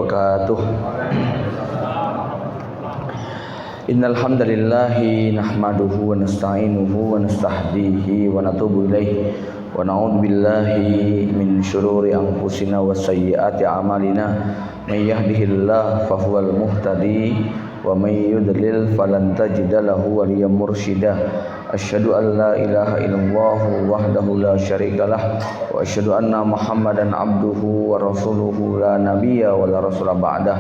wabarakatuh. Innal hamdalillahi nahmaduhu wa nasta'inuhu wa nastahdihi wa natubu ilaih wa na'udzu billahi min syururi anfusina wa sayyiati a'malina may yahdihillahu fahuwal muhtadi wa may yudlil falan tajida lahu waliyyan mursyida. Asyhadu an la ilaha illallah wahdahu la syarikalah wa asyhadu anna Muhammadan abduhu wa rasuluhu la nabiyya wa la rasula ba'dah.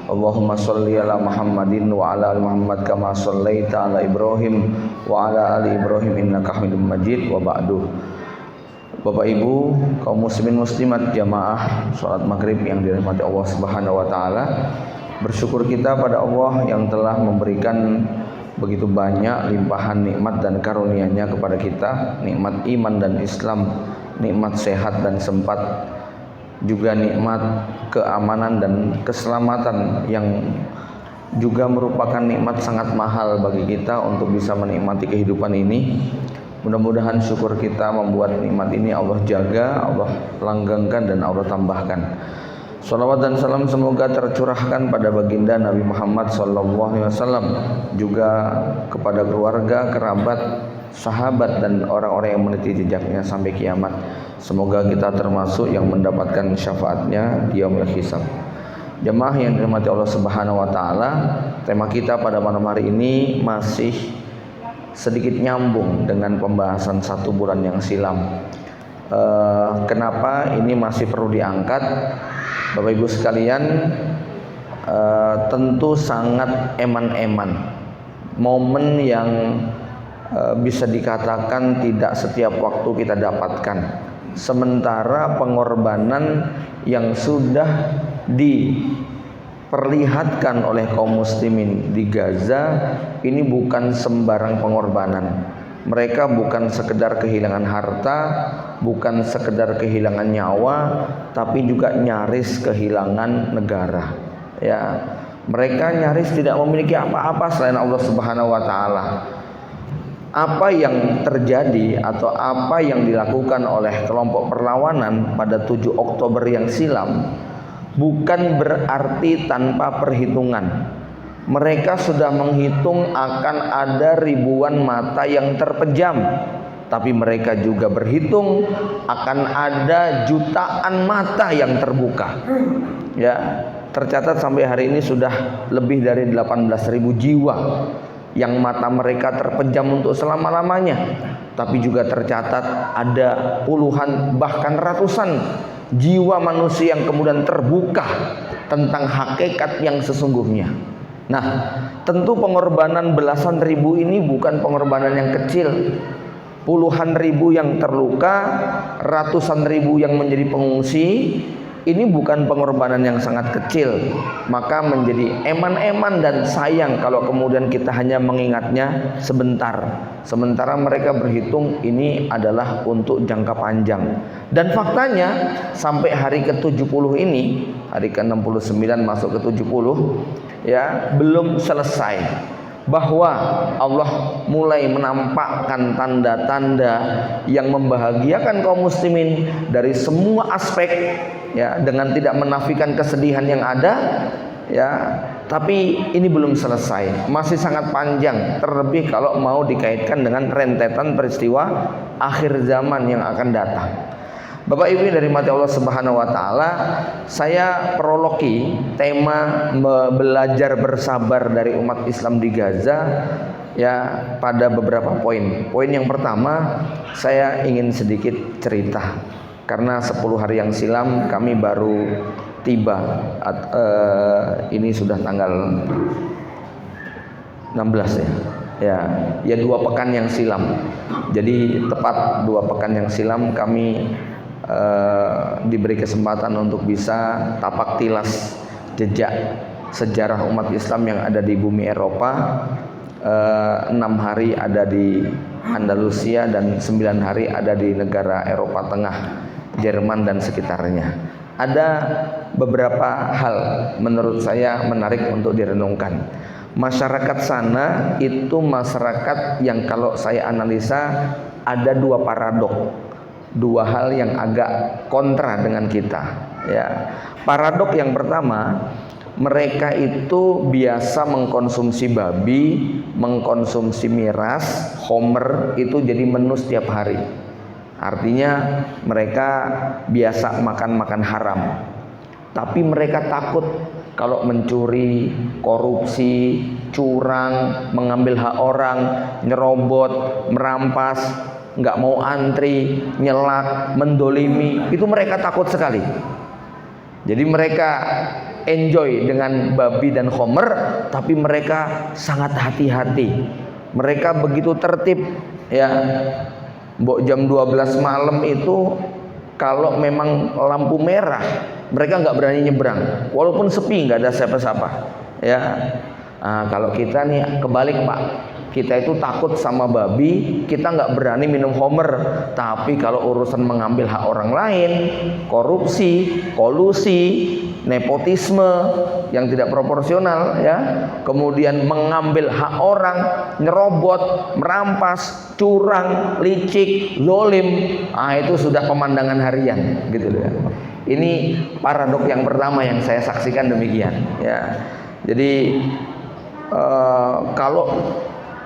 Allahumma shalli ala Muhammadin wa ala ali Muhammad kama shallaita ala Ibrahim wa ala ali Ibrahim innaka Hamidum Majid wa ba'du. Bapak Ibu, kaum muslimin muslimat jamaah salat maghrib yang dirahmati Allah Subhanahu wa taala, bersyukur kita pada Allah yang telah memberikan begitu banyak limpahan nikmat dan karunia-Nya kepada kita, nikmat iman dan Islam, nikmat sehat dan sempat, juga nikmat keamanan dan keselamatan yang juga merupakan nikmat sangat mahal bagi kita untuk bisa menikmati kehidupan ini. Mudah-mudahan syukur kita membuat nikmat ini Allah jaga, Allah langgengkan dan Allah tambahkan. Salawat dan salam semoga tercurahkan pada baginda Nabi Muhammad SAW, juga kepada keluarga, kerabat, sahabat dan orang-orang yang meniti jejaknya sampai kiamat. Semoga kita termasuk yang mendapatkan syafaatnya di yaumil hisab. Jemaah yang dirahmati Allah Subhanahu wa taala, tema kita pada malam hari ini masih sedikit nyambung dengan pembahasan 1 bulan yang silam. Kenapa ini masih perlu diangkat? Bapak Ibu sekalian, tentu sangat eman-eman, momen yang bisa dikatakan tidak setiap waktu kita dapatkan. Sementara pengorbanan yang sudah diperlihatkan oleh kaum muslimin di Gaza ini bukan sembarang pengorbanan. Mereka bukan sekedar kehilangan harta, bukan sekedar kehilangan nyawa, tapi juga nyaris kehilangan negara. Ya, mereka nyaris tidak memiliki apa-apa selain Allah Subhanahu wa taala. Apa yang terjadi atau apa yang dilakukan oleh kelompok perlawanan pada 7 Oktober yang silam bukan berarti tanpa perhitungan. Mereka sudah menghitung akan ada ribuan mata yang terpejam, tapi mereka juga berhitung akan ada jutaan mata yang terbuka. Ya, tercatat sampai hari ini sudah lebih dari 18.000 jiwa yang mata mereka terpejam untuk selama-lamanya. Tapi juga tercatat ada puluhan bahkan ratusan jiwa manusia yang kemudian terbuka tentang hakikat yang sesungguhnya. Nah, tentu pengorbanan belasan ribu ini bukan pengorbanan yang kecil. Puluhan ribu yang terluka, ratusan ribu yang menjadi pengungsi, ini bukan pengorbanan yang sangat kecil. Maka menjadi eman-eman dan sayang kalau kemudian kita hanya mengingatnya sebentar, sementara mereka berhitung ini adalah untuk jangka panjang. Dan faktanya sampai hari ke-70 ini, hari ke-69 masuk ke-70, ya, belum selesai. Bahwa Allah mulai menampakkan tanda-tanda yang membahagiakan kaum muslimin dari semua aspek, ya, dengan tidak menafikan kesedihan yang ada, ya, tapi ini belum selesai, masih sangat panjang, terlebih kalau mau dikaitkan dengan rentetan peristiwa akhir zaman yang akan datang. Bapak Ibu dari mati Allah Subhanahu wa taala, saya prologi tema belajar bersabar dari umat Islam di Gaza, ya, pada beberapa poin. Poin yang pertama, saya ingin sedikit cerita. Karena 10 hari yang silam kami baru tiba, ini sudah tanggal 16 ya. Ya 2 pekan yang silam. Jadi tepat 2 pekan yang silam kami diberi kesempatan untuk bisa tapak tilas jejak sejarah umat Islam yang ada di bumi Eropa. 6 hari ada di Andalusia dan 9 hari ada di negara Eropa Tengah, Jerman dan sekitarnya. Ada beberapa hal menurut saya menarik untuk direnungkan. Masyarakat sana itu masyarakat yang kalau saya analisa ada 2 paradok, 2 hal yang agak kontra dengan kita. Ya, paradok yang pertama, mereka itu biasa mengkonsumsi babi, mengkonsumsi miras, homer itu jadi menu setiap hari. Artinya mereka biasa makan haram. Tapi mereka takut kalau mencuri, korupsi, curang, mengambil hak orang, nyerobot, merampas, nggak mau antri, nyelak, mendolimi, itu mereka takut sekali. Jadi mereka enjoy dengan babi dan homer, tapi mereka sangat hati-hati. Mereka begitu tertib, ya. Mbok jam 12 malam itu kalau memang lampu merah, mereka nggak berani nyebrang, walaupun sepi, nggak ada siapa-siapa, ya. Nah, kalau kita nih kebalik, Pak. Kita itu takut sama babi, kita nggak berani minum homer. Tapi kalau urusan mengambil hak orang lain, korupsi, kolusi, nepotisme yang tidak proporsional, ya, kemudian mengambil hak orang, nyerobot, merampas, curang, licik, zolim, itu sudah pemandangan harian, gitu ya. Ini paradok yang pertama yang saya saksikan demikian, ya. Jadi kalau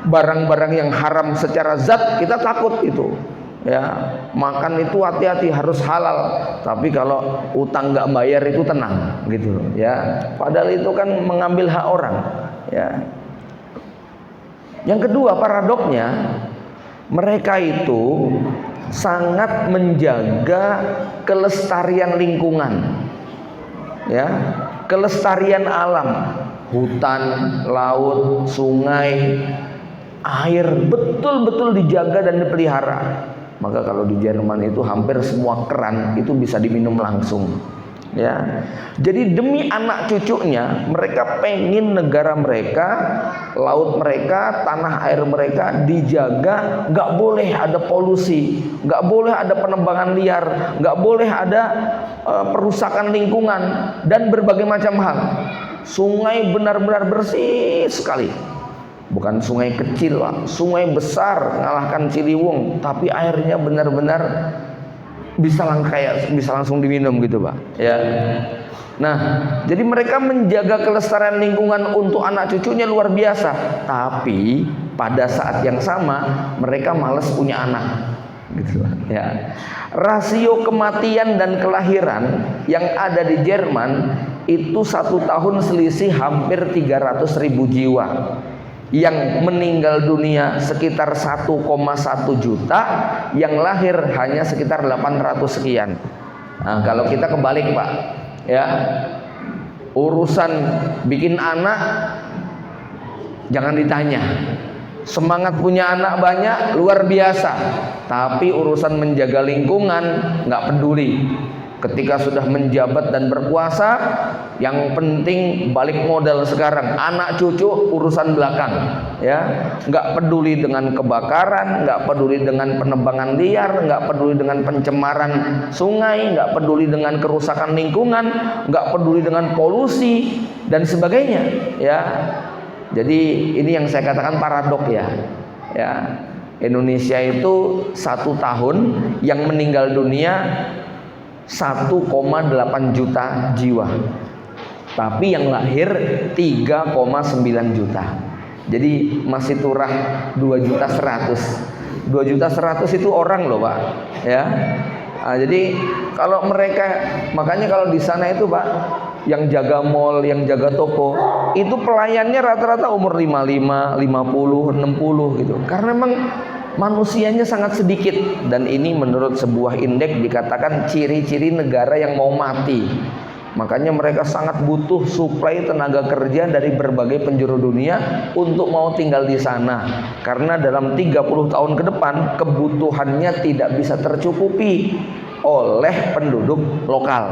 barang-barang yang haram secara zat kita takut itu, ya. Makan itu hati-hati, harus halal. Tapi kalau utang nggak bayar itu tenang, gitu, ya. Padahal itu kan mengambil hak orang, ya. Yang kedua paradoknya, mereka itu sangat menjaga kelestarian lingkungan, ya, kelestarian alam, hutan, laut, sungai, air betul-betul dijaga dan dipelihara. Maka kalau di Jerman itu hampir semua keran itu bisa diminum langsung, ya. Jadi demi anak cucunya, mereka pengen negara mereka, laut mereka, tanah air mereka dijaga. Nggak boleh ada polusi, nggak boleh ada penebangan liar, nggak boleh ada perusakan lingkungan dan berbagai macam hal. Sungai benar-benar bersih sekali. Bukan sungai kecil, Pak. Sungai besar ngalahkan Ciliwung, tapi airnya benar-benar bisa langsung diminum gitu, Pak, ya. Nah, jadi mereka menjaga kelestarian lingkungan untuk anak cucunya luar biasa. Tapi pada saat yang sama mereka malas punya anak, gitu, ya. Rasio kematian dan kelahiran yang ada di Jerman itu 1 tahun selisih hampir 300.000 jiwa. Yang meninggal dunia sekitar 1,1 juta, yang lahir hanya sekitar 800 sekian. Nah, kalau kita kebalik, Pak, ya, urusan bikin anak jangan ditanya. Semangat punya anak banyak luar biasa, tapi urusan menjaga lingkungan nggak peduli. Ketika sudah menjabat dan berkuasa, yang penting balik modal sekarang, anak cucu urusan belakang, ya. Nggak peduli dengan kebakaran, nggak peduli dengan penebangan liar, nggak peduli dengan pencemaran sungai, nggak peduli dengan kerusakan lingkungan, nggak peduli dengan polusi dan sebagainya, ya. Jadi ini yang saya katakan paradok, ya. Ya, Indonesia itu 1 tahun yang meninggal dunia 1,8 juta jiwa, tapi yang lahir 3,9 juta. Jadi masih turah 2.100.000. 2.100.000 itu orang loh, Pak, ya. Nah, jadi kalau mereka, makanya kalau di sana itu, Pak, yang jaga mall, yang jaga toko, itu pelayannya rata-rata umur 55, 50, 60 gitu. Karena memang manusianya sangat sedikit, dan ini menurut sebuah indeks dikatakan ciri-ciri negara yang mau mati. Makanya mereka sangat butuh suplai tenaga kerja dari berbagai penjuru dunia untuk mau tinggal di sana. Karena dalam 30 tahun ke depan kebutuhannya tidak bisa tercukupi oleh penduduk lokal.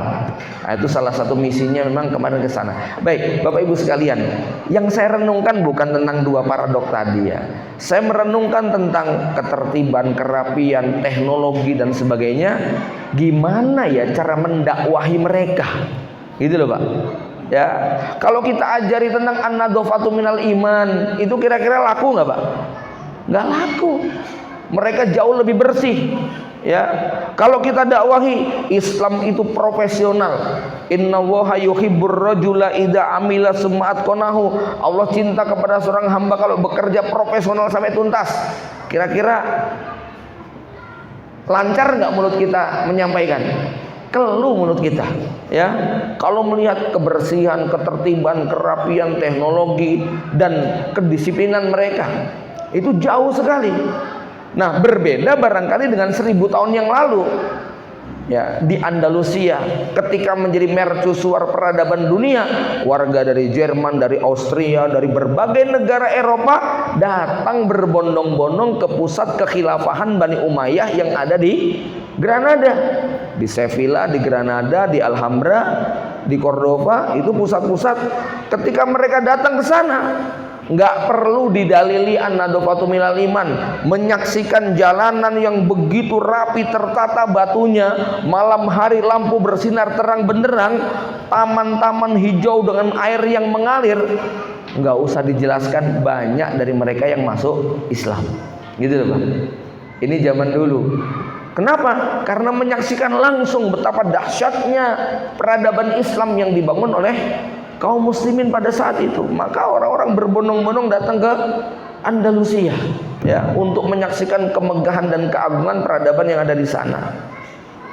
Nah, itu salah satu misinya memang kemarin ke sana. Baik, Bapak Ibu sekalian, yang saya renungkan bukan tentang 2 paradok tadi, ya. Saya merenungkan tentang ketertiban, kerapian, teknologi dan sebagainya. Gimana ya cara mendakwahi mereka? Gitu loh, Pak. Ya, kalau kita ajari tentang an-nadhafatu minal iman, itu kira-kira laku nggak, Pak? Nggak laku. Mereka jauh lebih bersih. Ya, kalau kita dakwahi Islam itu profesional. Innallaha yuhibbur rajula idza amila summa atqanahu. Allah cinta kepada seorang hamba kalau bekerja profesional sampai tuntas. Kira-kira lancar nggak mulut kita menyampaikan? Keluh mulut kita, ya. Kalau melihat kebersihan, ketertiban, kerapian, teknologi dan kedisiplinan mereka, itu jauh sekali. Nah, berbeda barangkali dengan 1000 tahun yang lalu, ya, di Andalusia ketika menjadi mercusuar peradaban dunia, warga dari Jerman, dari Austria, dari berbagai negara Eropa datang berbondong-bondong ke pusat kekhilafahan Bani Umayyah yang ada di Granada, di Sevilla, di Granada, di Alhambra, di Cordova. Itu pusat-pusat. Ketika mereka datang ke sana, nggak perlu didalili an-nadofatu minal iman, menyaksikan jalanan yang begitu rapi tertata batunya, malam hari lampu bersinar terang benderang, taman-taman hijau dengan air yang mengalir. Nggak usah dijelaskan, banyak dari mereka yang masuk Islam, gitu loh Pak. Ini zaman dulu. Kenapa? Karena menyaksikan langsung betapa dahsyatnya peradaban Islam yang dibangun oleh kaum muslimin pada saat itu. Maka orang-orang berbondong-bondong datang ke Andalusia, ya, untuk menyaksikan kemegahan dan keagungan peradaban yang ada di sana.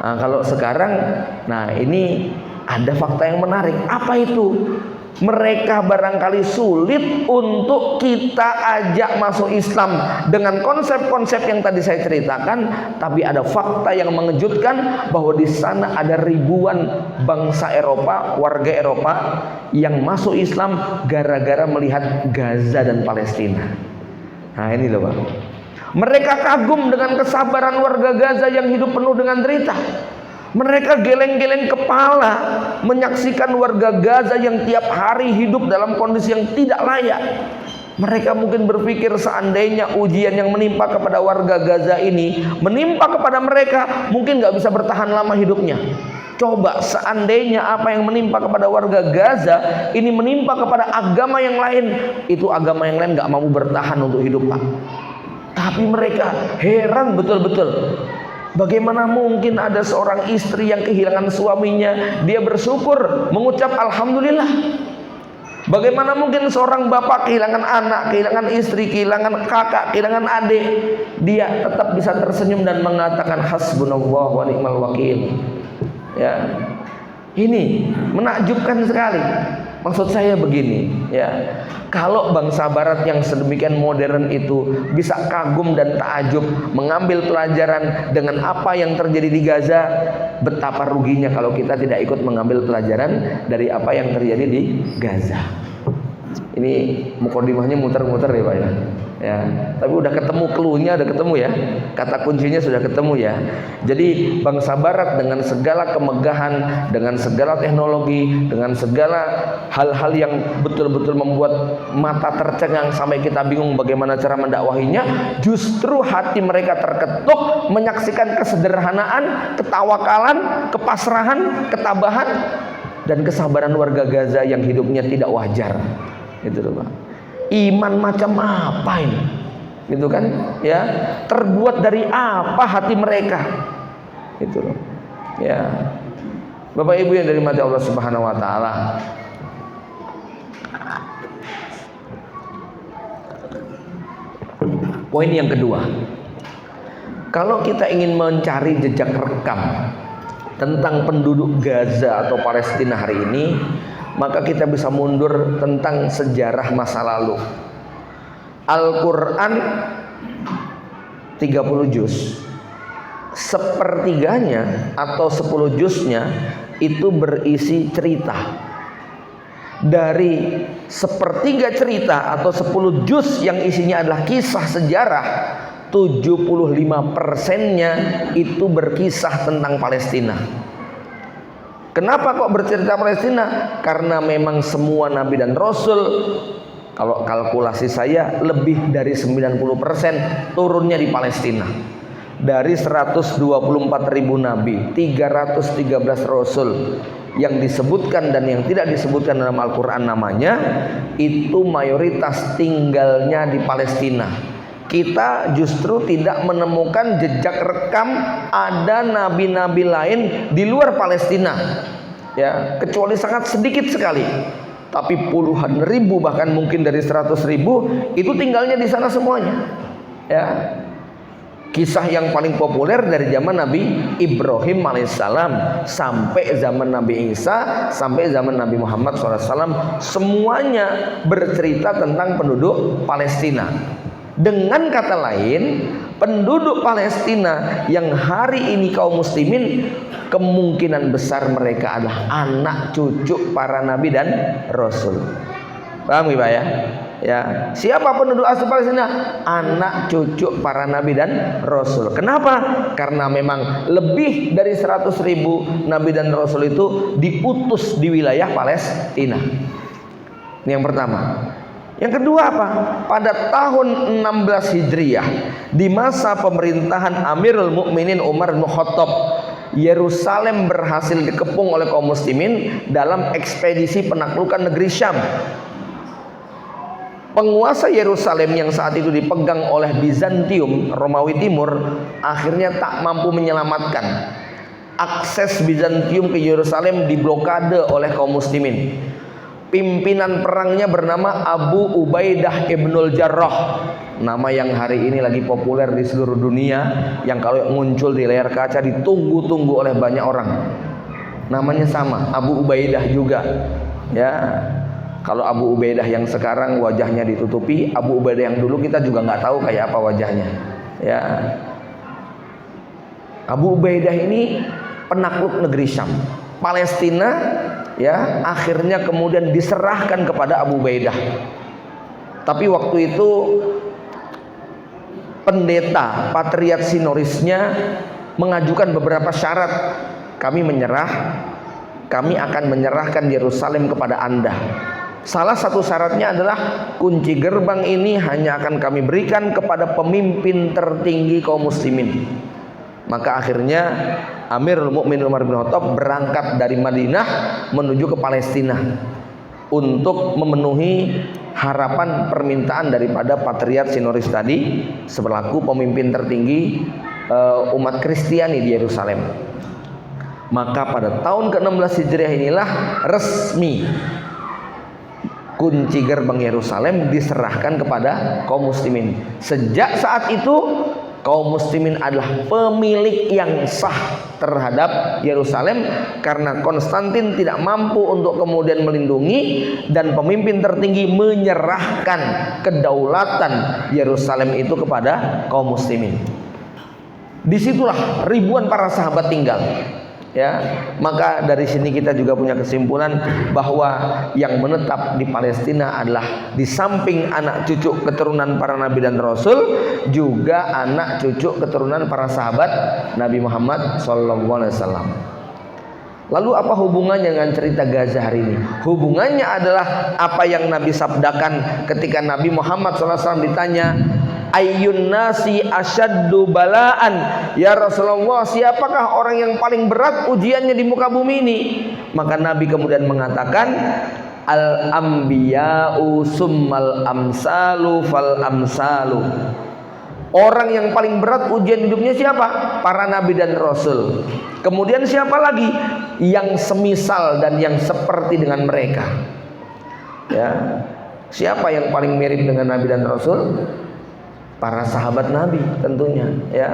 Nah, kalau sekarang, nah ini ada fakta yang menarik. Apa itu? Mereka barangkali sulit untuk kita ajak masuk Islam dengan konsep-konsep yang tadi saya ceritakan, tapi ada fakta yang mengejutkan bahwa di sana ada ribuan bangsa Eropa, warga Eropa yang masuk Islam gara-gara melihat Gaza dan Palestina. Nah, ini loh Pak. Mereka kagum dengan kesabaran warga Gaza yang hidup penuh dengan derita. Mereka geleng-geleng kepala menyaksikan warga Gaza yang tiap hari hidup dalam kondisi yang tidak layak. Mereka mungkin berpikir seandainya ujian yang menimpa kepada warga Gaza ini menimpa kepada mereka, mungkin gak bisa bertahan lama hidupnya. Coba seandainya apa yang menimpa kepada warga Gaza ini menimpa kepada agama yang lain, itu agama yang lain gak mampu bertahan untuk hidup Pak. Tapi mereka heran betul-betul. Bagaimana mungkin ada seorang istri yang kehilangan suaminya, dia bersyukur, mengucap alhamdulillah. Bagaimana mungkin seorang bapak kehilangan anak, kehilangan istri, kehilangan kakak, kehilangan adik, dia tetap bisa tersenyum dan mengatakan hasbunallah wa ni'mal wakil. Ya, ini menakjubkan sekali. Maksud saya begini, ya, kalau bangsa Barat yang sedemikian modern itu bisa kagum dan takjub mengambil pelajaran dengan apa yang terjadi di Gaza, betapa ruginya kalau kita tidak ikut mengambil pelajaran dari apa yang terjadi di Gaza. Ini mukadimahnya muter-muter ya Pak ya. Ya, tapi udah ketemu cluenya, udah ketemu ya. Kata kuncinya sudah ketemu ya. Jadi bangsa Barat dengan segala kemegahan, dengan segala teknologi, dengan segala hal-hal yang betul-betul membuat mata tercengang sampai kita bingung bagaimana cara mendakwahinya, justru hati mereka terketuk menyaksikan kesederhanaan, ketawakalan, kepasrahan, ketabahan dan kesabaran warga Gaza yang hidupnya tidak wajar. Itu loh Pak. Iman macam apa ini? Gitu kan? Ya, terbuat dari apa hati mereka? Itu loh. Ya. Bapak Ibu yang dari mati Allah Subhanahu wa taala. Poin yang kedua. Kalau kita ingin mencari jejak rekam tentang penduduk Gaza atau Palestina hari ini, maka kita bisa mundur tentang sejarah masa lalu. Al-Quran 30 juz, sepertiganya atau 10 juznya itu berisi cerita. Dari sepertiga cerita atau 10 juz yang isinya adalah kisah sejarah, 75%-nya itu berkisah tentang Palestina. Kenapa kok bercerita Palestina? Karena memang semua nabi dan rasul, kalau kalkulasi saya lebih dari 90% turunnya di Palestina. Dari 124.000 nabi, 313 rasul yang disebutkan dan yang tidak disebutkan dalam Al-Quran namanya, itu mayoritas tinggalnya di Palestina. kita justru tidak menemukan jejak rekam ada nabi-nabi lain di luar Palestina, ya, kecuali sangat sedikit sekali. Tapi puluhan ribu, bahkan mungkin dari 100.000 itu tinggalnya di sana semuanya, ya. Kisah yang paling populer dari zaman Nabi Ibrahim alaihissalam sampai zaman Nabi Isa, sampai zaman Nabi Muhammad SAW, semuanya bercerita tentang penduduk Palestina. Dengan kata lain, penduduk Palestina yang hari ini kaum muslimin, kemungkinan besar mereka adalah anak cucu para nabi dan rasul. Paham ya Pak ya? Ya, siapa penduduk asli Palestina? Anak cucu para nabi dan rasul. Kenapa? Karena memang lebih dari 100.000 nabi dan rasul itu diutus di wilayah Palestina. Ini yang pertama. Yang kedua apa? Pada tahun 16 Hijriah, di masa pemerintahan Amirul Mukminin Umar bin Khattab, Yerusalem berhasil dikepung oleh kaum muslimin dalam ekspedisi penaklukan negeri Syam. Penguasa Yerusalem yang saat itu dipegang oleh Bizantium, Romawi Timur, akhirnya tak mampu menyelamatkan. Akses Bizantium ke Yerusalem diblokade oleh kaum muslimin. Pimpinan perangnya bernama Abu Ubaidah Ibnul Jarrah, nama yang hari ini lagi populer di seluruh dunia, yang kalau muncul di layar kaca ditunggu-tunggu oleh banyak orang. Namanya sama, Abu Ubaidah juga, ya. Kalau Abu Ubaidah yang sekarang wajahnya ditutupi, Abu Ubaidah yang dulu kita juga nggak tahu kayak apa wajahnya, ya. Abu Ubaidah ini penakluk negeri Syam, Palestina, ya. Akhirnya kemudian diserahkan kepada Abu Ubaidah. Tapi waktu itu pendeta Patriark Sinorisnya mengajukan beberapa syarat. Kami menyerah, kami akan menyerahkan Yerusalem kepada Anda. Salah satu syaratnya adalah kunci gerbang ini hanya akan kami berikan kepada pemimpin tertinggi kaum muslimin. Maka akhirnya Amirul Mukminin Umar bin Khattab berangkat dari Madinah menuju ke Palestina untuk memenuhi harapan permintaan daripada Patriark Sinoris tadi selaku pemimpin tertinggi umat Kristiani di Yerusalem. Maka pada tahun ke-16 Hijriah inilah resmi kunci gerbang Yerusalem diserahkan kepada kaum muslimin. Sejak saat itu kaum muslimin adalah pemilik yang sah terhadap Yerusalem, karena Konstantin tidak mampu untuk kemudian melindungi, dan pemimpin tertinggi menyerahkan kedaulatan Yerusalem itu kepada kaum muslimin. Disitulah ribuan para sahabat tinggal, ya. Maka dari sini kita juga punya kesimpulan bahwa yang menetap di Palestina adalah di samping anak cucu keturunan para nabi dan rasul, juga anak cucu keturunan para sahabat Nabi Muhammad SAW. Lalu apa hubungannya dengan cerita Gaza hari ini? Hubungannya adalah apa yang Nabi sabdakan ketika Nabi Muhammad SAW ditanya, ayyun nasi asyaddu balaan, ya Rasulullah, siapakah orang yang paling berat ujiannya di muka bumi ini? Maka Nabi kemudian mengatakan, al anbiya'u summal amsalu fal amsalu. Orang yang paling berat ujian hidupnya siapa? Para nabi dan rasul. Kemudian siapa lagi? Yang semisal dan yang seperti dengan mereka, ya. Siapa yang paling mirip dengan nabi dan rasul? Para sahabat Nabi tentunya, ya.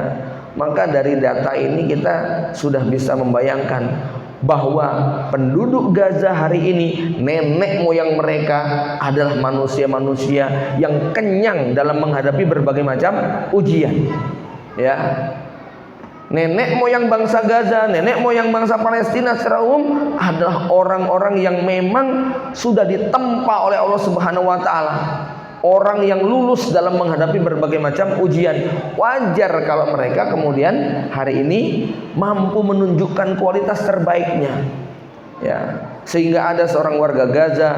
Maka dari data ini kita sudah bisa membayangkan bahwa penduduk Gaza hari ini, nenek moyang mereka adalah manusia-manusia yang kenyang dalam menghadapi berbagai macam ujian, ya. Nenek moyang bangsa Gaza, nenek moyang bangsa Palestina secara umum adalah orang-orang yang memang sudah ditempa oleh Allah Subhanahu wa taala. Orang yang lulus dalam menghadapi berbagai macam ujian. Wajar kalau mereka kemudian hari ini mampu menunjukkan kualitas terbaiknya, ya. Sehingga ada seorang warga Gaza,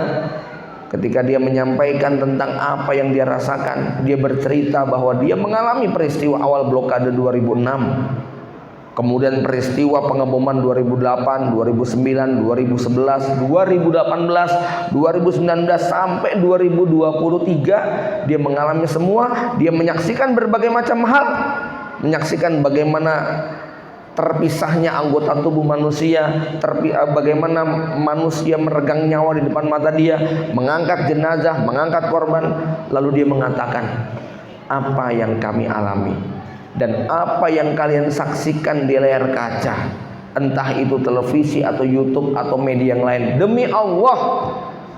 ketika dia menyampaikan tentang apa yang dia rasakan, dia bercerita bahwa dia mengalami peristiwa awal blokade 2006. Kemudian peristiwa pengeboman 2008, 2009, 2011, 2018, 2019 sampai 2023 dia mengalami semua. Dia menyaksikan berbagai macam hal, menyaksikan bagaimana terpisahnya anggota tubuh manusia, bagaimana manusia meregang nyawa di depan mata dia, mengangkat jenazah, mengangkat korban. Lalu dia mengatakan, apa yang kami alami dan apa yang kalian saksikan di layar kaca, entah itu televisi atau YouTube atau media yang lain, demi Allah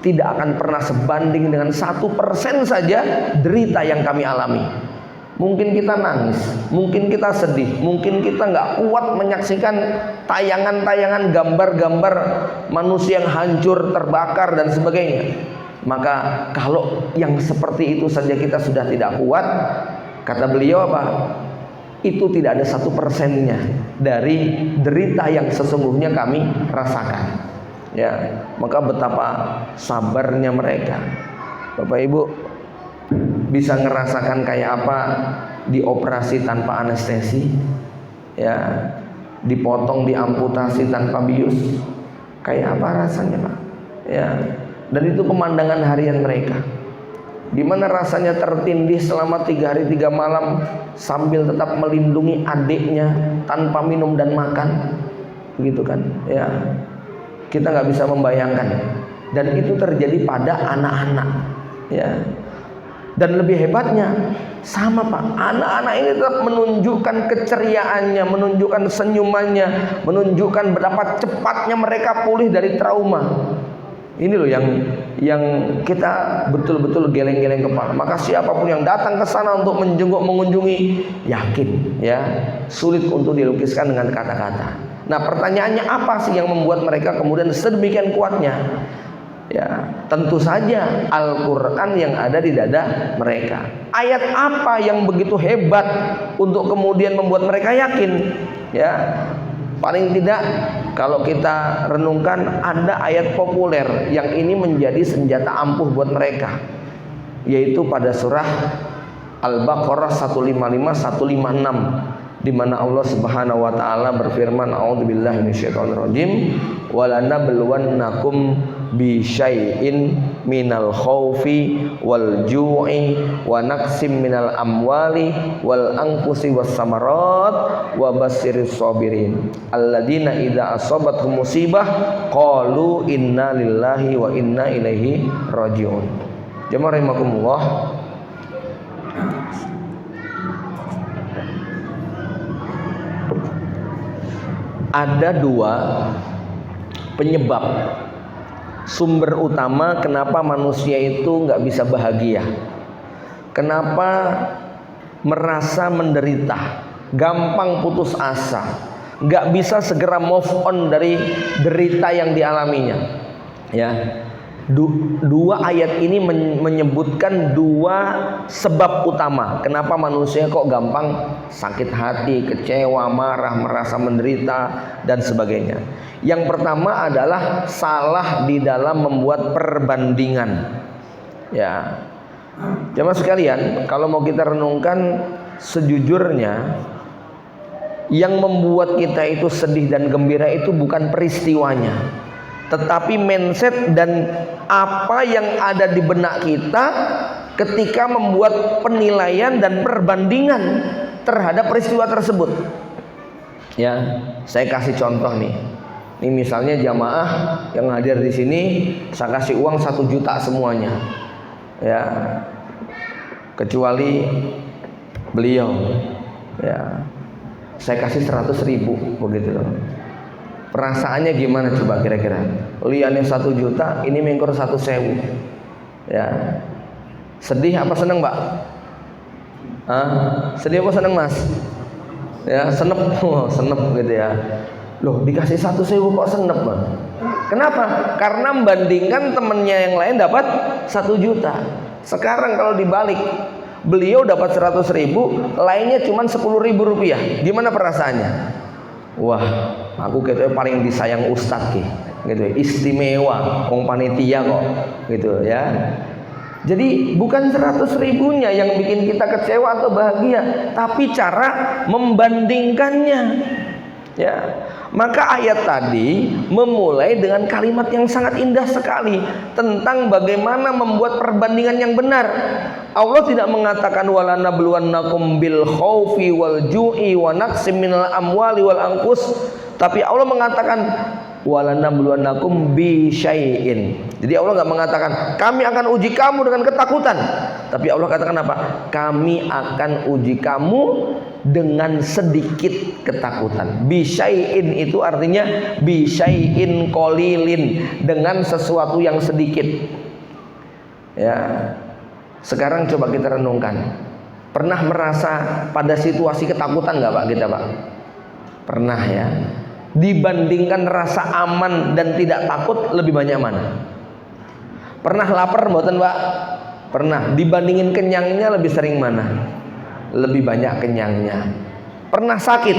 tidak akan pernah sebanding dengan 1% saja derita yang kami alami. Mungkin kita nangis, mungkin kita sedih, mungkin kita nggak kuat menyaksikan tayangan-tayangan gambar-gambar manusia yang hancur, terbakar dan sebagainya. Maka kalau yang seperti itu saja kita sudah tidak kuat, kata beliau apa? Itu tidak ada 1%-nya dari derita yang sesungguhnya kami rasakan. Ya, maka betapa sabarnya mereka. Bapak Ibu bisa ngerasakan kayak apa dioperasi tanpa anestesi, ya, dipotong, diamputasi tanpa bius, kayak apa rasanya, Pak? Ya, dan itu pemandangan harian mereka. Gimana rasanya tertindih selama 3 hari 3 malam sambil tetap melindungi adiknya tanpa minum dan makan, begitu kan? Ya, kita nggak bisa membayangkan. Dan itu terjadi pada anak-anak, ya. Dan lebih hebatnya, sama Pak, anak-anak ini tetap menunjukkan keceriaannya, menunjukkan senyumannya, menunjukkan betapa cepatnya mereka pulih dari trauma. Ini loh yang kita betul-betul geleng-geleng kepala. Maka siapapun yang datang ke sana untuk menjenguk, mengunjungi, yakin ya, sulit untuk dilukiskan dengan kata-kata. Nah, pertanyaannya apa sih yang membuat mereka kemudian sedemikian kuatnya? Ya, tentu saja Al-Quran yang ada di dada mereka. Ayat apa yang begitu hebat untuk kemudian membuat mereka yakin? Ya, paling tidak kalau kita renungkan ada ayat populer yang ini menjadi senjata ampuh buat mereka, yaitu pada surah Al-Baqarah 155 156, di mana Allah Subhanahu wa taala berfirman, a'udzubillahi minasyaitonirrajim, walanabluwannakum bi syai'in minal khaufi wal ju'i wa naqsim minal amwali wal anfusi was samarat wa basyirish sabirin alladzina idza asabathum musibah qalu inna lillahi wa inna ilaihi rajiun. Jemaah rahimakumullah, ada 2 penyebab sumber utama kenapa manusia itu nggak bisa bahagia, kenapa merasa menderita, gampang putus asa, nggak bisa segera move on dari derita yang dialaminya. Ya, 2 ayat ini menyebutkan 2 sebab utama kenapa manusia kok gampang sakit hati, kecewa, marah, merasa menderita dan sebagainya. Yang pertama adalah salah di dalam membuat perbandingan. Ya, jemaah sekalian, kalau mau kita renungkan sejujurnya, yang membuat kita itu sedih dan gembira itu bukan peristiwanya, tetapi mindset dan apa yang ada di benak kita ketika membuat penilaian dan perbandingan terhadap peristiwa tersebut. Ya, saya kasih contoh nih. Ini misalnya jamaah yang hadir di sini, saya kasih uang 1 juta semuanya. Ya, kecuali beliau. Ya, saya kasih 100.000 begitu loh. Perasaannya gimana coba kira-kira? Liannya 1 juta, ini mengkur 1.000. Ya, sedih apa seneng, Mbak? Sedih apa seneng, Mas? Ya, senep, senep gitu ya. Loh, dikasih 1.000 kok senep, Bang? Kenapa? Karena membandingkan temennya yang lain dapat 1 juta. Sekarang kalau dibalik, beliau dapat 100.000, lainnya cuma 10.000 rupiah. Gimana perasaannya? Wah, aku gitu paling disayang ustadz gitu, istimewa, wong panitia kok, gitu ya. Jadi bukan 100.000-nya yang bikin kita kecewa atau bahagia, tapi cara membandingkannya. Ya, maka ayat tadi memulai dengan kalimat yang sangat indah sekali tentang bagaimana membuat perbandingan yang benar. Allah tidak mengatakan wala nabluwannakum bil khaufi wal ju'i wa naqsim minal amwali wal anfus, tapi Allah mengatakan wala nabluwannakum bi syai'in. Jadi Allah nggak mengatakan kami akan uji kamu dengan ketakutan, tapi Allah katakan apa? Kami akan uji kamu dengan sedikit ketakutan. Bi syai'in itu artinya bi syai'in qalilin, dengan sesuatu yang sedikit. Ya. Sekarang coba kita renungkan. Pernah merasa pada situasi ketakutan nggak Pak kita Pak? Pernah ya. Dibandingkan rasa aman dan tidak takut, lebih banyak mana? Pernah lapar mboten Pak? Pernah. Dibandingin kenyangnya lebih sering mana? Lebih banyak kenyangnya. Pernah sakit?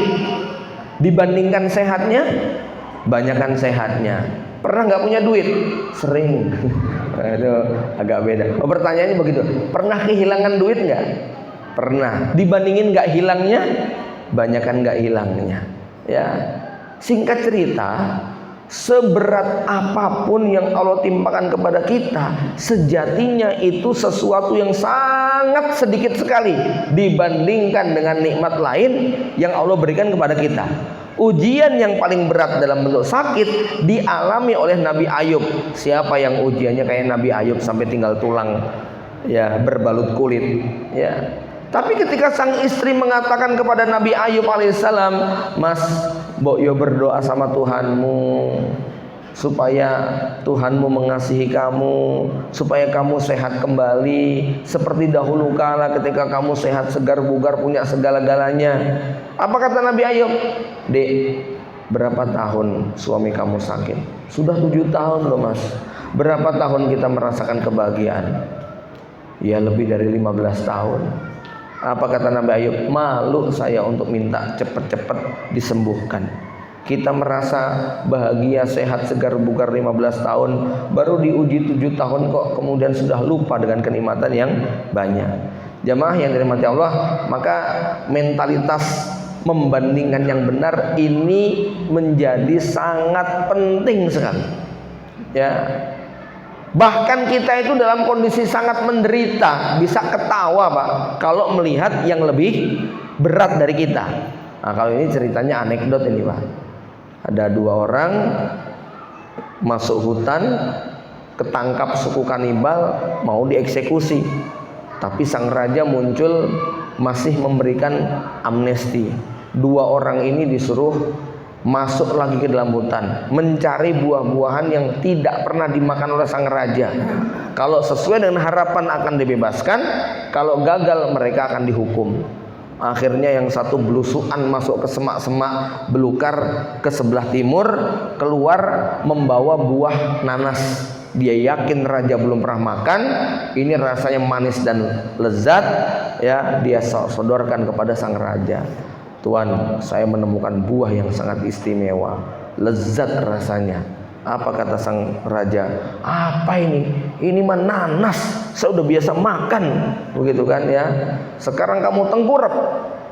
Dibandingkan sehatnya, banyakkan sehatnya. Pernah nggak punya duit? Sering. Aduh, agak beda. Oh, pertanyaannya begitu. Pernah kehilangan duit nggak? Pernah. Dibandingin nggak hilangnya, banyakkan nggak hilangnya. Ya. Singkat cerita, seberat apapun yang Allah timpakan kepada kita, sejatinya itu sesuatu yang sangat sedikit sekali dibandingkan dengan nikmat lain yang Allah berikan kepada kita. Ujian yang paling berat dalam bentuk sakit dialami oleh Nabi Ayub. Siapa yang ujiannya kayak Nabi Ayub sampai tinggal tulang, ya, berbalut kulit, ya. Tapi ketika sang istri mengatakan kepada Nabi Ayub alaihissalam, Mas, mbok yo berdoa sama Tuhanmu supaya Tuhanmu mengasihi kamu, supaya kamu sehat kembali seperti dahulu kala ketika kamu sehat, segar, bugar, punya segala-galanya. Apa kata Nabi Ayub? Dek, berapa tahun suami kamu sakit? Sudah 7 tahun loh Mas. Berapa tahun kita merasakan kebahagiaan? Ya lebih dari 15 tahun. Apa kata Nabi Ayub? Malu saya untuk minta cepat-cepat disembuhkan. Kita merasa bahagia, sehat, segar, bugar 15 tahun, baru diuji 7 tahun kok kemudian sudah lupa dengan kenikmatan yang banyak. Jamaah yang dirahmati Allah, maka mentalitas membandingkan yang benar ini menjadi sangat penting sekali. Ya. Bahkan kita itu dalam kondisi sangat menderita bisa ketawa Pak kalau melihat yang lebih berat dari kita. Nah, kalau ini ceritanya anekdot ini Pak. Ada 2 orang masuk hutan, ketangkap suku kanibal, mau dieksekusi. Tapi sang raja muncul masih memberikan amnesti. 2 orang ini disuruh masuk lagi ke dalam hutan, mencari buah-buahan yang tidak pernah dimakan oleh sang raja. Kalau sesuai dengan harapan akan dibebaskan, kalau gagal mereka akan dihukum. Akhirnya yang satu belusuan masuk ke semak-semak belukar ke sebelah timur, keluar membawa buah nanas. Dia yakin raja belum pernah makan, ini rasanya manis dan lezat, ya, dia sodorkan kepada sang raja. Tuan, saya menemukan buah yang sangat istimewa, lezat rasanya. Apa kata sang raja? Apa ini? Ini mah nanas, saya udah biasa makan, begitu kan ya. Sekarang kamu tengkurap.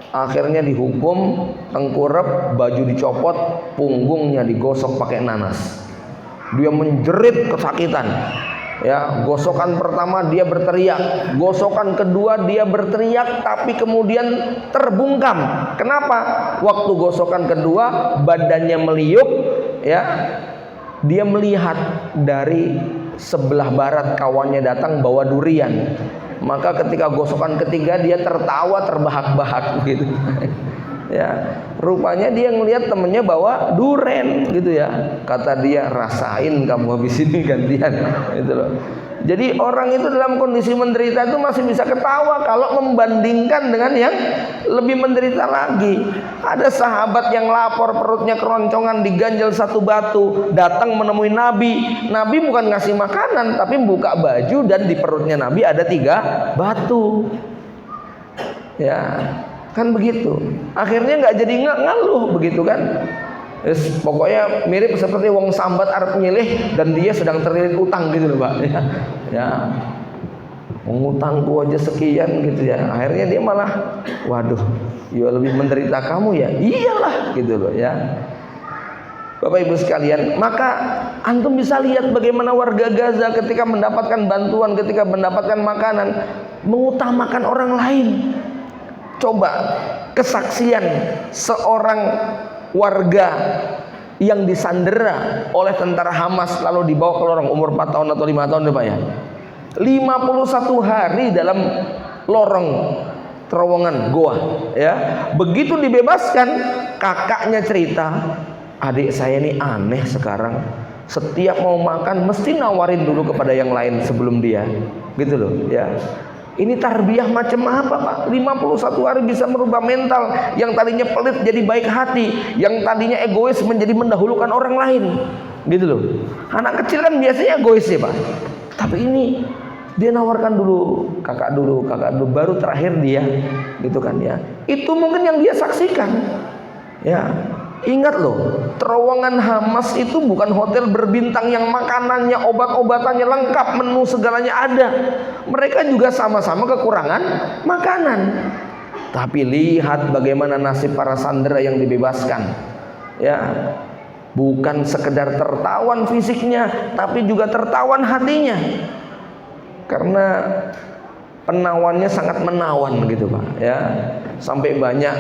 Akhirnya dihukum tengkurap, baju dicopot, punggungnya digosok pakai nanas. Dia menjerit kesakitan. Ya, gosokan pertama dia berteriak, gosokan kedua dia berteriak, tapi kemudian terbungkam. Kenapa? Waktu gosokan kedua badannya meliuk, ya. Dia melihat dari sebelah barat kawannya datang bawa durian. Maka ketika gosokan ketiga dia tertawa terbahak-bahak gitu. Ya, rupanya dia ngelihat temennya bawa duren gitu ya. Kata dia, rasain kamu habis ini gantian gitu loh. Jadi orang itu dalam kondisi menderita itu masih bisa ketawa kalau membandingkan dengan yang lebih menderita lagi. Ada sahabat yang lapor, perutnya keroncongan, diganjal satu batu, datang menemui Nabi. Nabi bukan ngasih makanan, tapi buka baju dan di perutnya Nabi ada 3 batu. Ya, kan begitu. Akhirnya nggak jadi ngeluh begitu kan. Pokoknya mirip seperti wong sambat arep nyilih dan dia sedang terlilit utang gitu loh Pak. Ya, mengutangku aja sekian gitu ya. Akhirnya dia malah, waduh, Ya lebih menderita kamu ya. Iyalah gitu loh ya. Bapak Ibu sekalian, maka antum bisa lihat bagaimana warga Gaza ketika mendapatkan bantuan, ketika mendapatkan makanan, mengutamakan orang lain. Coba kesaksian seorang warga yang disandera oleh tentara Hamas lalu dibawa ke lorong, umur 4 tahun atau 5 tahun Pak ya. 51 hari dalam lorong terowongan goa ya. Begitu dibebaskan, kakaknya cerita, adik saya ini aneh sekarang, setiap mau makan mesti nawarin dulu kepada yang lain sebelum dia, gitu loh ya. Ini tarbiyah macam apa Pak? 51 hari bisa merubah mental yang tadinya pelit jadi baik hati, yang tadinya egois menjadi mendahulukan orang lain, gitu loh. Anak kecil kan biasanya egois ya Pak, tapi ini dia nawarkan dulu, kakak dulu, baru terakhir dia, gitu kan ya. Itu mungkin yang dia saksikan ya. Ingat loh, terowongan Hamas itu bukan hotel berbintang yang makanannya, obat-obatannya lengkap, menu segalanya ada. Mereka juga sama-sama kekurangan makanan. Tapi lihat bagaimana nasib para sandera yang dibebaskan. Ya, bukan sekedar tertawan fisiknya, tapi juga tertawan hatinya. Karena penawannya sangat menawan gitu Pak. Ya, sampai banyak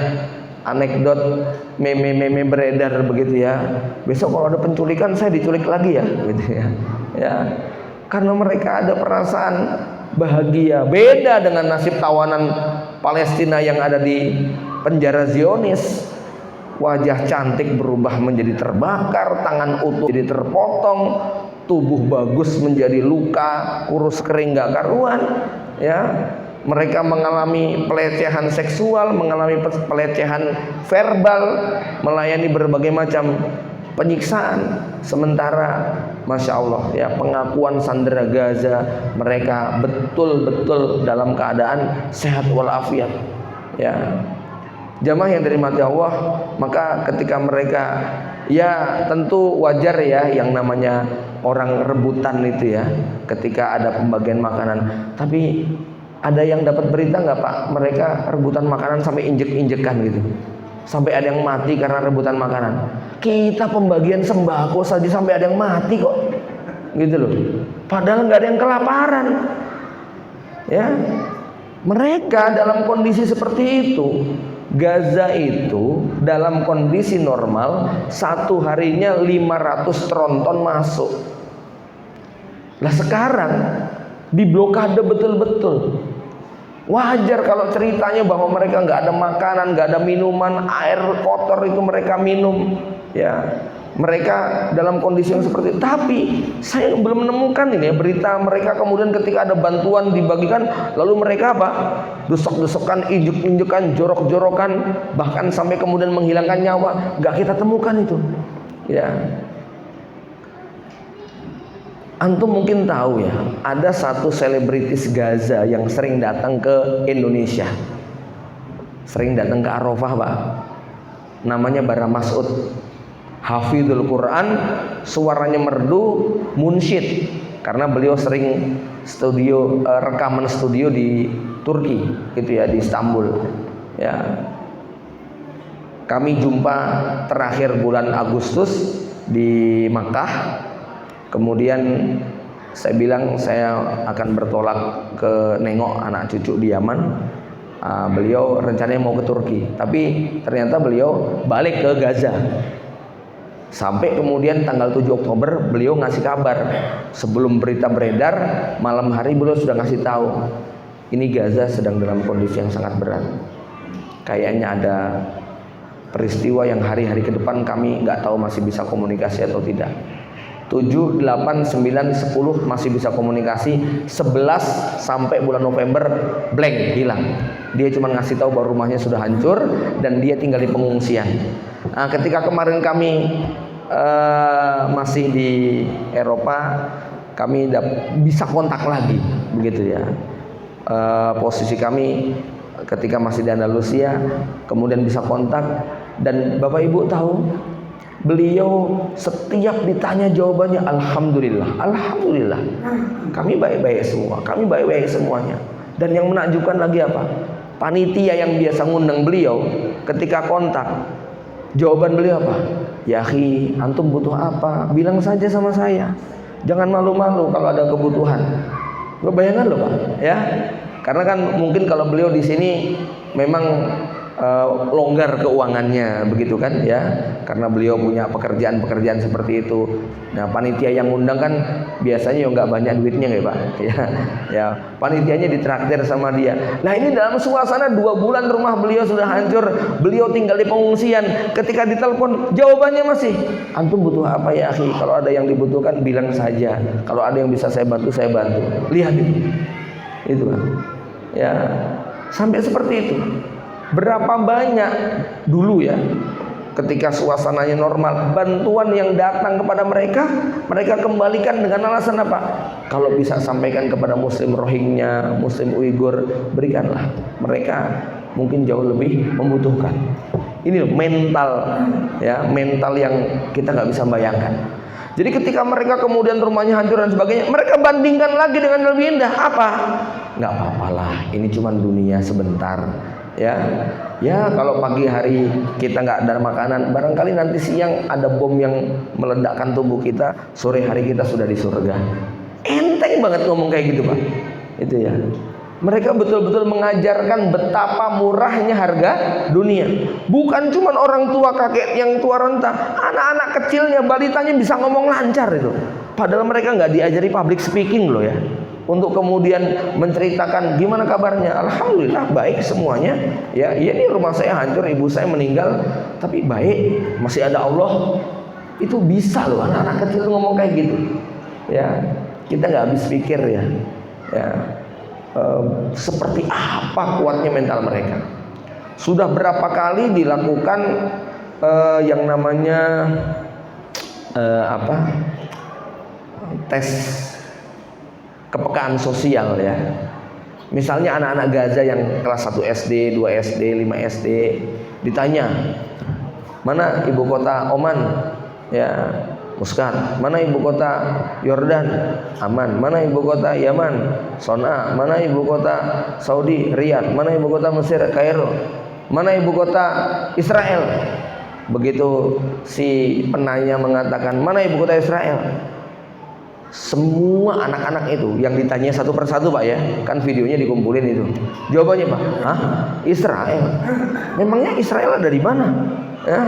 anekdot meme beredar begitu ya. Besok kalau ada penculikan saya diculik lagi ya, gitu ya. Ya, karena mereka ada perasaan bahagia. Beda dengan nasib tawanan Palestina yang ada di penjara Zionis. Wajah cantik berubah menjadi terbakar, tangan utuh jadi terpotong, tubuh bagus menjadi luka, kurus kering gak karuan, ya. Mereka mengalami pelecehan seksual, mengalami pelecehan verbal, melayani berbagai macam penyiksaan. Sementara Masya Allah ya, pengakuan sandera Gaza, mereka betul-betul dalam keadaan sehat walafiat ya. Jamaah yang dirahmati Allah, maka ketika mereka, ya tentu wajar ya yang namanya orang rebutan itu ya, ketika ada pembagian makanan. Tapi ada yang dapat berita nggak Pak? Mereka rebutan makanan sampai injek-injekan gitu, sampai ada yang mati karena rebutan makanan. Kita pembagian sembako saja sampai ada yang mati kok, gitu loh. Padahal nggak ada yang kelaparan. Ya, mereka dalam kondisi seperti itu. Gaza itu dalam kondisi normal satu harinya 500 tronton masuk. Lah sekarang diblokade betul-betul. Wajar kalau ceritanya bahwa mereka nggak ada makanan, nggak ada minuman, air kotor itu mereka minum, ya. Mereka dalam kondisi yang seperti itu. Tapi saya belum menemukan ini ya, berita mereka kemudian ketika ada bantuan dibagikan, lalu mereka apa? Desok-desokan, injek-injekan, jorok-jorokan, bahkan sampai kemudian menghilangkan nyawa. Nggak kita temukan itu, ya. Antum mungkin tahu ya, ada satu selebritis Gaza yang sering datang ke Indonesia, sering datang ke Arafah Pak. Namanya Bara Mas'ud, hafidhul Quran, suaranya merdu, munsyid, karena beliau sering studio rekaman studio di Turki, gitu ya, di Istanbul. Ya, kami jumpa terakhir bulan Agustus di Makkah. Kemudian saya bilang saya akan bertolak ke nengok anak cucu di Yaman. Beliau rencananya mau ke Turki, tapi ternyata beliau balik ke Gaza. Sampai kemudian tanggal 7 Oktober beliau ngasih kabar. Sebelum berita beredar, malam hari beliau sudah ngasih tahu, ini Gaza sedang dalam kondisi yang sangat berat. Kayaknya ada peristiwa yang hari-hari ke depan kami nggak tahu masih bisa komunikasi atau tidak. 7, 8, 9, 10 masih bisa komunikasi. 11 sampai bulan November blank, hilang. Dia cuma ngasih tahu bahwa rumahnya sudah hancur dan dia tinggal di pengungsian. Nah, ketika kemarin kami masih di Eropa, kami bisa kontak lagi, begitu ya. Posisi kami ketika masih di Andalusia, kemudian bisa kontak. Dan Bapak Ibu tahu, beliau setiap ditanya jawabannya alhamdulillah, alhamdulillah. Kami baik-baik semua, kami baik-baik semuanya. Dan yang menakjubkan lagi apa? Panitia yang biasa ngundang beliau ketika kontak, jawaban beliau apa? Ya akhi, antum butuh apa? Bilang saja sama saya. Jangan malu-malu kalau ada kebutuhan. Gue bayangan loh Pak, ya. Karena kan mungkin kalau beliau di sini memang longgar keuangannya, begitu kan ya, karena beliau punya pekerjaan-pekerjaan seperti itu. Nah, panitia yang ngundang kan biasanya nggak banyak duitnya ya Pak, ya panitianya ditraktir sama dia. Nah, ini dalam suasana 2 bulan rumah beliau sudah hancur, beliau tinggal di pengungsian. Ketika ditelepon, jawabannya masih, antum butuh apa ya akhi? Kalau ada yang dibutuhkan bilang saja, kalau ada yang bisa saya bantu, saya bantu. Lihat itu kan, ya sampai seperti itu. Berapa banyak dulu ya, ketika suasananya normal, bantuan yang datang kepada mereka, mereka kembalikan dengan alasan apa? Kalau bisa sampaikan kepada Muslim Rohingya, Muslim Uighur, berikanlah. Mereka mungkin jauh lebih membutuhkan. Ini loh, mental ya, mental yang kita nggak bisa bayangkan. Jadi ketika mereka kemudian rumahnya hancur dan sebagainya, mereka bandingkan lagi dengan yang lebih indah. Apa? Nggak apa-apalah, ini cuma dunia sebentar. Ya kalau pagi hari kita nggak ada makanan, barangkali nanti siang ada bom yang meledakkan tubuh kita, sore hari kita sudah di surga. Enteng banget ngomong kayak gitu Pak. Itu ya. Mereka betul-betul mengajarkan betapa murahnya harga dunia. Bukan cuma orang tua, kakek yang tua renta, anak-anak kecilnya, balitanya bisa ngomong lancar itu. Padahal mereka nggak diajari public speaking loh ya. Untuk kemudian menceritakan gimana kabarnya, alhamdulillah baik semuanya. Ya, ini rumah saya hancur, ibu saya meninggal, tapi baik, masih ada Allah. Itu bisa loh anak-anak kecil ngomong kayak gitu. Ya, kita nggak habis pikir ya. Seperti apa kuatnya mental mereka. Sudah berapa kali dilakukan yang namanya tes kepekaan sosial ya. Misalnya anak-anak Gaza yang kelas 1 SD, 2 SD, 5 SD ditanya, mana ibu kota Oman? Ya, Muscat. Mana ibu kota Yordan? Aman. Mana ibu kota Yaman? Son'a. Mana ibu kota Saudi? Riyadh. Mana ibu kota Mesir? Kairo. Mana ibu kota Israel? Begitu si penanya mengatakan, mana ibu kota Israel? Semua anak-anak itu yang ditanya satu persatu Pak ya, kan videonya dikumpulin itu. Jawabannya Pak, hah? Israel. Memangnya Israel ada di mana? Ya,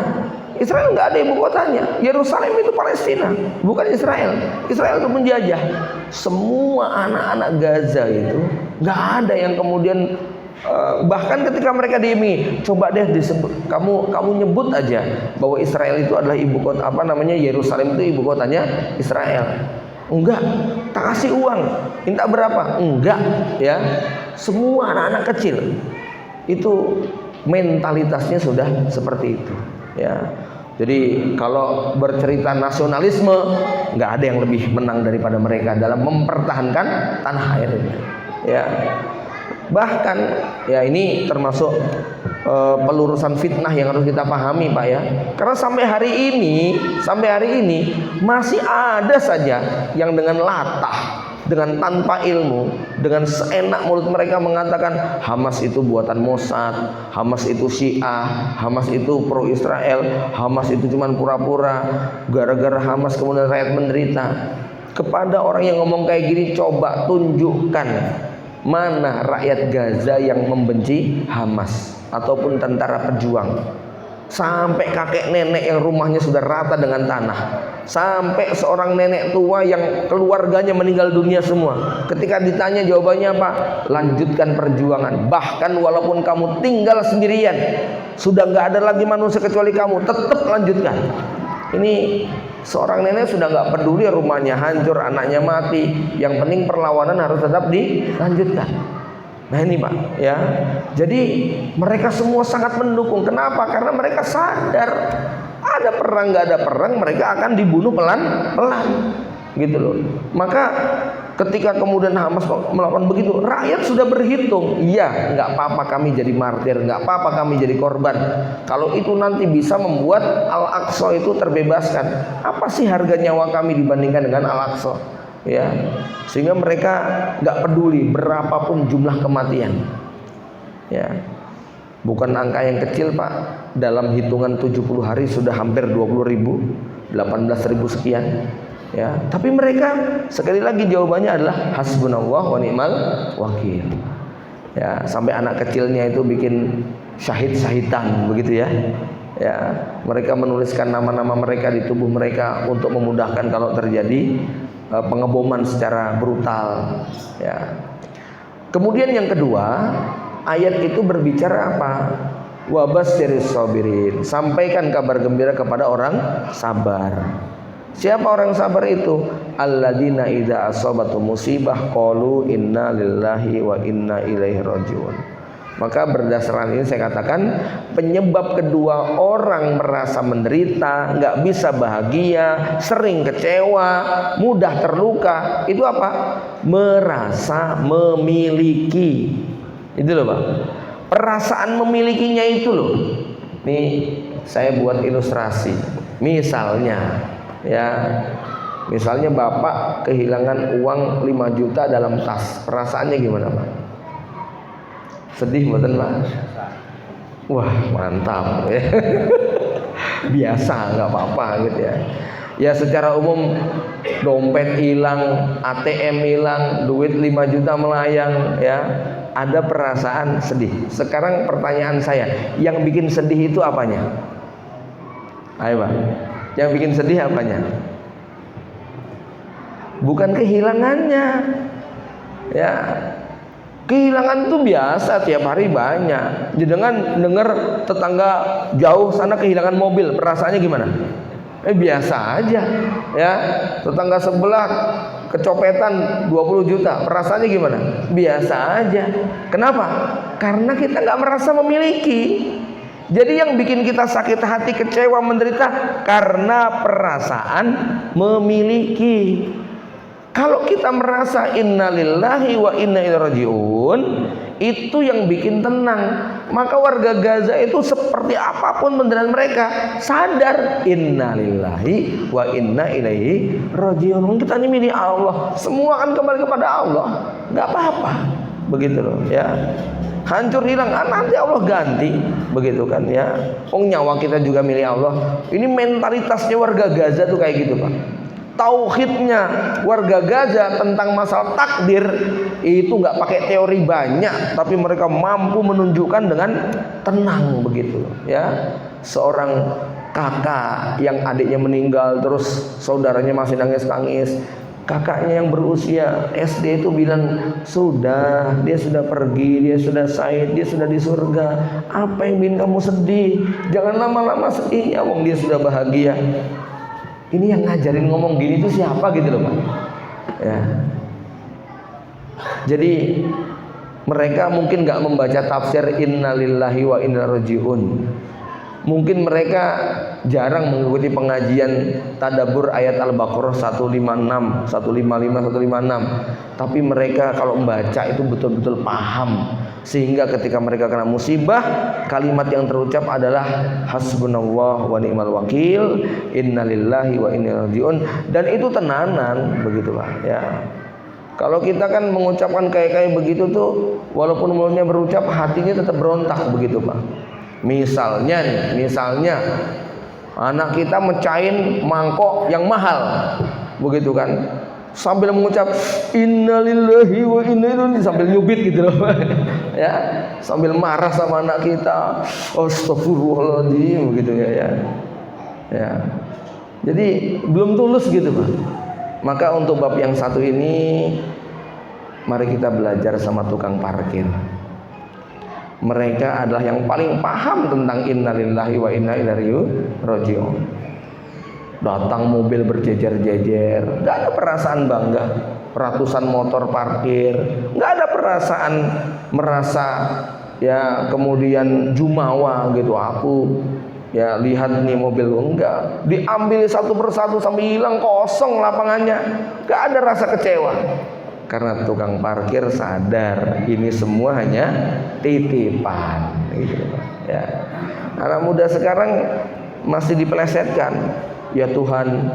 Israel nggak ada ibu kotanya. Yerusalem itu Palestina, bukan Israel. Israel itu menjajah. Semua anak-anak Gaza itu nggak ada yang kemudian bahkan ketika mereka diiming, coba deh disebut, kamu nyebut aja bahwa Israel itu adalah ibu kota, Yerusalem itu ibu kotanya Israel. Enggak, tak kasih uang, minta berapa? Enggak, ya. Semua anak-anak kecil itu mentalitasnya sudah seperti itu, ya. Jadi kalau bercerita nasionalisme, nggak ada yang lebih menang daripada mereka dalam mempertahankan tanah airnya, ya. Bahkan ya ini termasuk pelurusan fitnah yang harus kita pahami Pak ya. Karena sampai hari ini masih ada saja yang dengan latah, dengan tanpa ilmu, dengan seenak mulut mereka mengatakan Hamas itu buatan Mossad, Hamas itu Syiah, Hamas itu pro Israel, Hamas itu cuma pura-pura, gara-gara Hamas kemudian rakyat menderita. Kepada orang yang ngomong kayak gini, coba tunjukkan mana rakyat Gaza yang membenci Hamas ataupun tentara pejuang. Sampai kakek nenek yang rumahnya sudah rata dengan tanah, sampai seorang nenek tua yang keluarganya meninggal dunia semua. Ketika ditanya jawabannya apa? Lanjutkan perjuangan. Bahkan walaupun kamu tinggal sendirian, sudah nggak ada lagi manusia kecuali kamu, tetap lanjutkan. Ini seorang nenek sudah nggak peduli rumahnya hancur, anaknya mati, yang penting perlawanan harus tetap dilanjutkan. Nah ini Pak ya, jadi mereka semua sangat mendukung. Kenapa? Karena mereka sadar ada perang nggak ada perang, mereka akan dibunuh pelan-pelan gitu loh. Maka ketika kemudian Hamas melakukan begitu, rakyat sudah berhitung, iya nggak apa-apa kami jadi martir, nggak apa-apa kami jadi korban. Kalau itu nanti bisa membuat Al-Aqsa itu terbebaskan, apa sih harga nyawa kami dibandingkan dengan Al-Aqsa? Ya, sehingga mereka nggak peduli berapapun jumlah kematian. Ya. Bukan angka yang kecil Pak. Dalam hitungan 70 hari sudah hampir 20.000, 18.000 sekian. Ya, tapi mereka sekali lagi jawabannya adalah hasbunallah wa ni'mal wakil. Ya, sampai anak kecilnya itu bikin syahid-syahidan begitu ya. Ya, mereka menuliskan nama-nama mereka di tubuh mereka untuk memudahkan kalau terjadi pengeboman secara brutal. Ya. Kemudian yang kedua, ayat itu berbicara apa? Wabasyiris sabirin. Sampaikan kabar gembira kepada orang sabar. Siapa orang sabar itu? Alladzina idza asabatu musibah qalu inna lillahi wa inna ilaihi rajiun. Maka berdasarkan ini saya katakan penyebab kedua orang merasa menderita, nggak bisa bahagia, sering kecewa, mudah terluka, itu apa? Merasa memiliki. Itu loh Pak. Perasaan memilikinya itu loh. Nih saya buat ilustrasi. Misalnya Bapak kehilangan uang 5 juta dalam tas. Perasaannya gimana Pak? Sedih betul Pak? Wah mantap ya. Biasa nggak apa-apa gitu ya. Ya secara umum dompet hilang, ATM hilang, duit 5 juta melayang ya. Ada perasaan sedih. Sekarang pertanyaan saya, yang bikin sedih itu apanya? Ayo Pak. Yang bikin sedih apanya? Bukan kehilangannya. Ya. Kehilangan itu biasa, tiap hari banyak. Jangan dengar tetangga jauh sana kehilangan mobil, perasaannya gimana? Biasa aja. Ya. Tetangga sebelah kecopetan 20 juta, perasaannya gimana? Biasa aja. Kenapa? Karena kita nggak merasa memiliki. Jadi yang bikin kita sakit hati, kecewa, menderita karena perasaan memiliki. Kalau kita merasa innalillahi wa inna ilaihi rajiun, itu yang bikin tenang. Maka warga Gaza itu seperti apapun penderitaan mereka, sadar innalillahi wa inna ilaihi rajiun. Kita ini milik Allah, semua akan kembali kepada Allah. Nggak apa-apa, begitu loh ya. Hancur hilang, nanti Allah ganti, begitu kan ya. Nyawa kita juga milik Allah. Ini mentalitasnya warga Gaza tuh kayak gitu Pak. Tauhidnya warga Gaza tentang masalah takdir itu nggak pakai teori banyak, tapi mereka mampu menunjukkan dengan tenang begitu ya. Seorang kakak yang adiknya meninggal terus saudaranya masih nangis-nangis, kakaknya yang berusia SD itu bilang, sudah, dia sudah pergi, dia sudah syahid, dia sudah di surga. Apa yang bikin kamu sedih? Jangan lama-lama sedihnya, wong dia sudah bahagia. Ini yang ngajarin ngomong gini itu siapa gitu loh Pak ya. Jadi mereka mungkin gak membaca tafsir innalillahi wa inna rajiun. Mungkin mereka jarang mengikuti pengajian tadabbur ayat Al-Baqarah 156, 155, 156. Tapi mereka kalau membaca itu betul-betul paham. Sehingga ketika mereka kena musibah, kalimat yang terucap adalah hasbunallah wa ni'mal wakil, innalillahi wa inna ilaihi rajiun. Dan itu tenanan begitu Pak ya. Kalau kita kan mengucapkan kayak begitu tuh, walaupun mulutnya berucap, hatinya tetap berontak begitu Pak. Misalnya anak kita mecahin mangkok yang mahal, begitu kan? Sambil mengucap innalillahi wa inna ilaihi sambil nyubit gitu loh, ya, sambil marah sama anak kita, astagfirullahaladzim, begitu ya. Jadi belum tulus gitu Pak. Maka untuk bab yang satu ini, mari kita belajar sama tukang parkir. Mereka adalah yang paling paham tentang innalillahi wa inna ilaihi rajiun. Datang mobil berjejer-jejer, gak ada perasaan bangga. Ratusan motor parkir, gak ada perasaan merasa ya kemudian jumawa gitu. Aku ya lihat nih mobil, enggak. Diambil satu persatu sampai hilang, kosong lapangannya. Gak ada rasa kecewa. Karena tukang parkir sadar ini semua hanya titipan gitu, ya. Anak muda sekarang masih dipelesetkan. Ya Tuhan,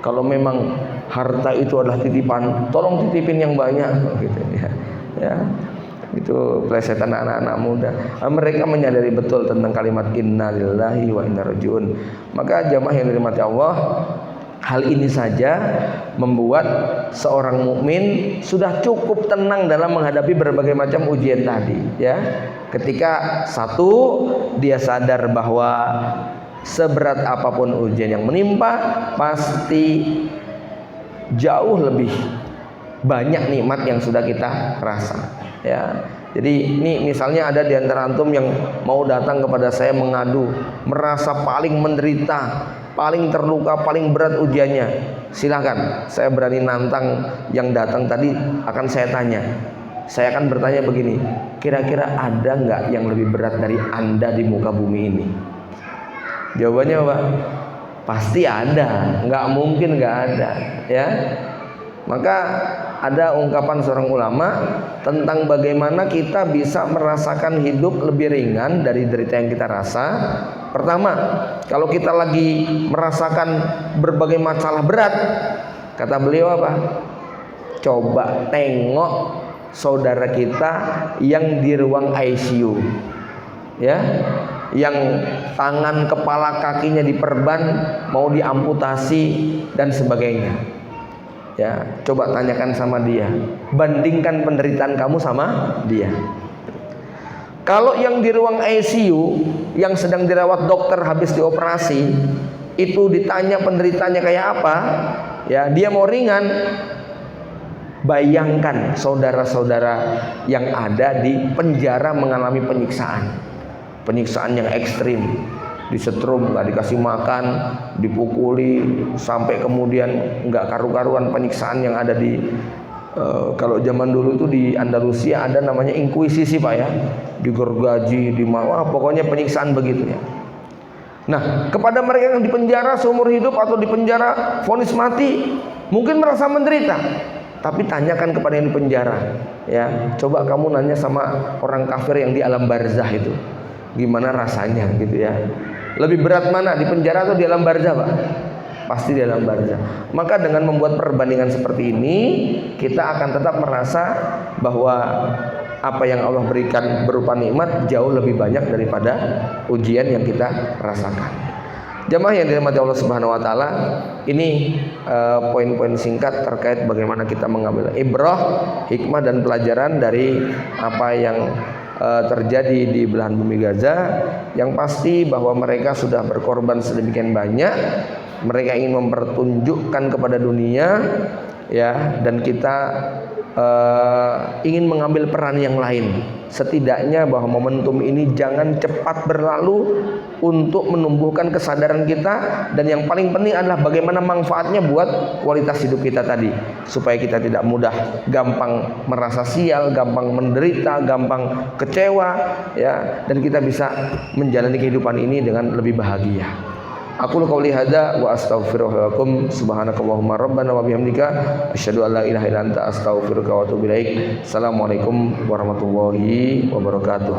kalau memang harta itu adalah titipan, tolong titipin yang banyak gitu ya. Itu plesetan anak-anak muda. Mereka menyadari betul tentang kalimat innalillahi wa inna rajiun. Maka jamaah yang dirahmati Allah, hal ini saja membuat seorang mukmin sudah cukup tenang dalam menghadapi berbagai macam ujian tadi, ya. Ketika satu, dia sadar bahwa seberat apapun ujian yang menimpa, pasti jauh lebih banyak nikmat yang sudah kita rasa, ya. Jadi ini misalnya ada di antara antum yang mau datang kepada saya mengadu, merasa paling menderita, paling terluka, paling berat ujiannya. Silahkan, saya berani nantang yang datang tadi, akan saya tanya. Saya akan bertanya begini, kira-kira ada nggak yang lebih berat dari Anda di muka bumi ini? Jawabannya apa? Pasti ada, nggak mungkin nggak ada, ya. Maka ada ungkapan seorang ulama tentang bagaimana kita bisa merasakan hidup lebih ringan dari derita yang kita rasa. Pertama, kalau kita lagi merasakan berbagai masalah berat, kata beliau apa? Coba tengok saudara kita yang di ruang ICU, ya, yang tangan, kepala, kakinya diperban, mau diamputasi dan sebagainya. Ya, coba tanyakan sama dia, bandingkan penderitaan kamu sama dia. Kalau yang di ruang ICU, yang sedang dirawat dokter habis dioperasi, itu ditanya penderitaannya kayak apa, ya, dia mau ringan. Bayangkan saudara-saudara yang ada di penjara mengalami penyiksaan yang ekstrim, disetrum, nggak dikasih makan, dipukuli, sampai kemudian nggak karu-karuan penyiksaan yang ada di kalau zaman dulu itu di Andalusia ada namanya inkuisisi, Pak, ya, digergaji, pokoknya penyiksaan begitu, ya. Nah, kepada mereka yang di penjara seumur hidup atau di penjara vonis mati, mungkin merasa menderita. Tapi tanyakan kepada yang di penjara, ya, coba kamu nanya sama orang kafir yang di alam barzah itu, gimana rasanya, gitu, ya. Lebih berat mana, di penjara atau di alam barzah, Pak? Pasti di alam barzah. Maka dengan membuat perbandingan seperti ini, kita akan tetap merasa bahwa apa yang Allah berikan berupa nikmat jauh lebih banyak daripada ujian yang kita rasakan. Jamaah yang dirahmati Allah Subhanahu wa taala, ini poin-poin singkat terkait bagaimana kita mengambil ibrah, hikmah dan pelajaran dari apa yang terjadi di belahan bumi Gaza. Yang pasti bahwa mereka sudah berkorban sedemikian banyak, mereka ingin mempertunjukkan kepada dunia, ya, dan kita ingin mengambil peran yang lain. Setidaknya bahwa momentum ini jangan cepat berlalu untuk menumbuhkan kesadaran kita, dan yang paling penting adalah bagaimana manfaatnya buat kualitas hidup kita tadi, supaya kita tidak mudah gampang merasa sial, gampang menderita, gampang kecewa, ya, dan kita bisa menjalani kehidupan ini dengan lebih bahagia. Aku qouli hadza wa astaghfirullahaladzim. Subhanakallahumma rabbana wa bihamdika asyhadu an la ilaha illa anta astaghfiruka wa atubu ilaik. Assalamualaikum warahmatullahi wabarakatuh.